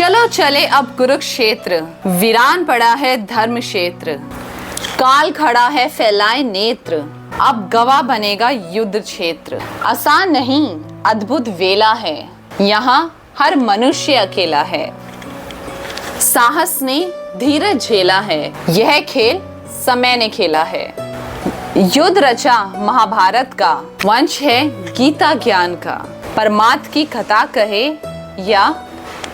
चलो चले अब कुरुक्षेत्र, वीरान पड़ा है धर्म क्षेत्र। काल खड़ा है फैलाए नेत्र, अब गवाह बनेगा युद्ध क्षेत्र। आसान नहीं अद्भुत वेला है, यहाँ हर मनुष्य अकेला है। साहस ने धीरज झेला है, यह खेल समय ने खेला है। युद्ध रचा महाभारत का, वंश है गीता ज्ञान का। परमात्मा की कथा कहे या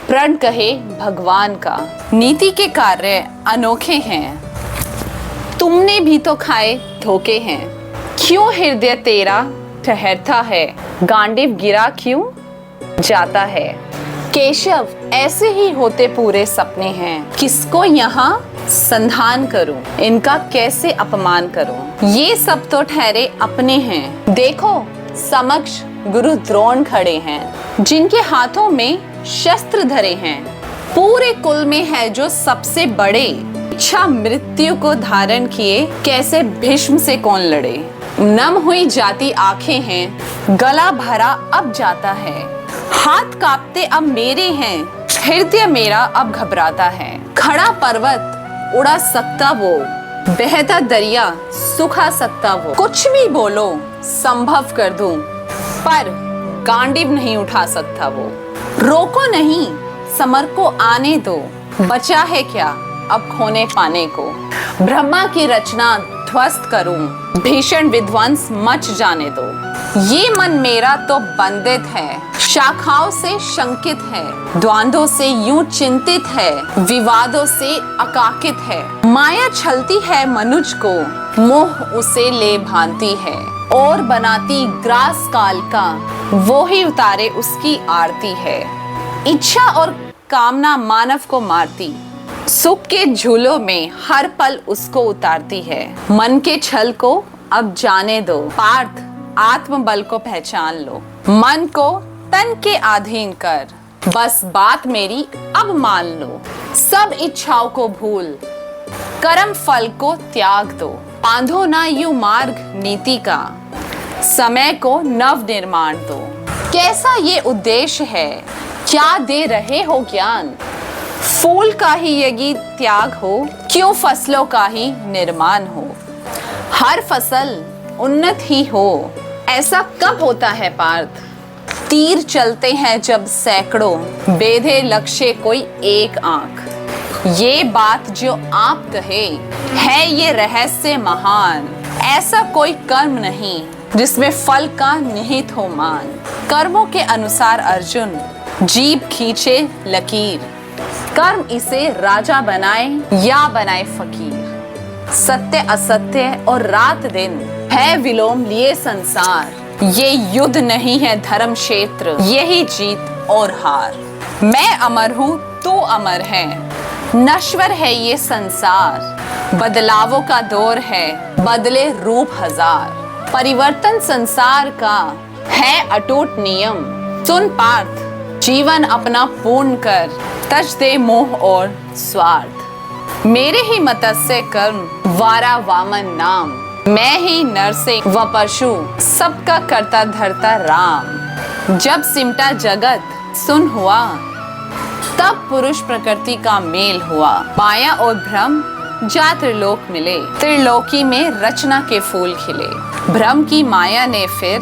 प्रण कहे भगवान का। नीति के कार्य अनोखे हैं, तुमने भी तो खाए धोखे हैं। क्यों हृदय तेरा ठहरता है, गांडीव गिरा क्यों जाता है। केशव ऐसे ही होते पूरे सपने हैं, किसको यहाँ संधान करूं, इनका कैसे अपमान करूं। ये सब तो ठहरे अपने हैं, देखो समक्ष गुरु द्रोण खड़े हैं, जिनके हाथों में शस्त्र धरे हैं। पूरे कुल में है जो सबसे बड़े, इच्छा मृत्यु को धारण किए, कैसे भीष्म से कौन लड़े। नम हुई जाती आंखें हैं, गला भरा अब जाता है। हाथ कांपते अब मेरे हैं, हृदय मेरा अब घबराता है। खड़ा पर्वत उड़ा सकता वो, बहता दरिया सुखा सकता वो। कुछ भी बोलो संभव कर दूं, पर गांडीव नहीं उठा सकता वो। रोको नहीं समर को आने दो, बचा है क्या अब खोने पाने को। ब्रह्मा की रचना ध्वस्त करूं, भीषण विध्वंस मच जाने दो। ये मन मेरा तो बंधित है, शाखाओं से शंकित है। द्वंद्वों से यूं चिंतित है, विवादों से अकाकित है। माया छलती है मनुज को, मोह उसे ले भांति है। और बनाती ग्रास काल का, वो ही उतारे उसकी आरती है। इच्छा और कामना मानव को मारती, सुख के झूलों में हर पल उसको उतारती है। मन के छल को अब जाने दो, पार्थ आत्मबल को पहचान लो। मन को तन के अधीन कर, बस बात मेरी अब मान लो। सब इच्छाओं को भूल, कर्म फल को त्याग दो। बांधो ना यूं मार्ग नीति का, समय को नव निर्माण दो। कैसा ये उद्देश्य है, क्या दे रहे हो ज्ञान। फूल का ही यदि त्याग हो, क्यों फसलों का ही निर्माण हो। हर फसल उन्नत ही हो, ऐसा कब होता है पार्थ। तीर चलते हैं जब सैकड़ों, बेधे लक्ष्य कोई एक आंख। ये बात जो आप कहे है ये रहस्य महान। ऐसा कोई कर्म नहीं जिसमें फल का निहित हो मान। कर्मों के अनुसार अर्जुन जीभ खींचे लकीर, कर्म इसे राजा बनाए या बनाए फकीर। सत्य असत्य और रात दिन है विलोम लिए संसार। ये युद्ध नहीं है धर्म क्षेत्र, यही जीत और हार। मैं अमर हूँ तू अमर है, नश्वर है ये संसार। बदलावों का दौर है, बदले रूप हजार। परिवर्तन संसार का है अटूट नियम। सुन पार्थ जीवन अपना पूर्ण कर, तज दे मोह और स्वार्थ। मेरे ही मत्स्य कर्म वारा वामन नाम। मैं ही नर से व पशु, सबका करता धरता राम। जब सिमटा जगत सुन हुआ, तब पुरुष प्रकृति का मेल हुआ। माया और भ्रम जा त्रिलोक मिले, त्रिलोकी में रचना के फूल खिले। भ्रम की माया ने फिर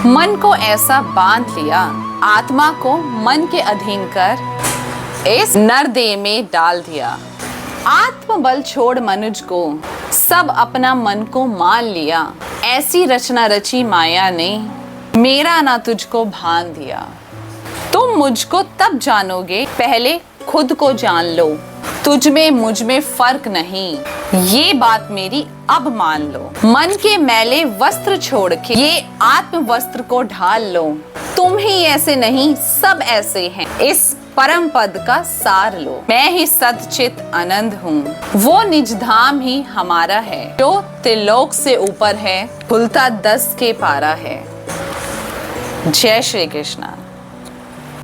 मन को ऐसा बांध लिया, आत्मा को मन के अधीन कर इस नरदेह में डाल दिया। आत्मबल छोड़ मनुज को, सब अपना मन को मान लिया। ऐसी रचना रची माया ने, मेरा ना तुझको भान दिया। तुम मुझको तब जानोगे, पहले खुद को जान लो। तुझ में मुझ में फर्क नहीं, ये बात मेरी अब मान लो। मन के मैले वस्त्र छोड़ के ये आत्म वस्त्र को ढाल लो। तुम ही ऐसे नहीं, सब ऐसे हैं, इस परम पद का सार लो। मैं ही सदचित आनंद हूँ, वो निज धाम ही हमारा है। जो त्रिलोक से ऊपर है, भुलता 10 के पारा है। जय श्री कृष्णा।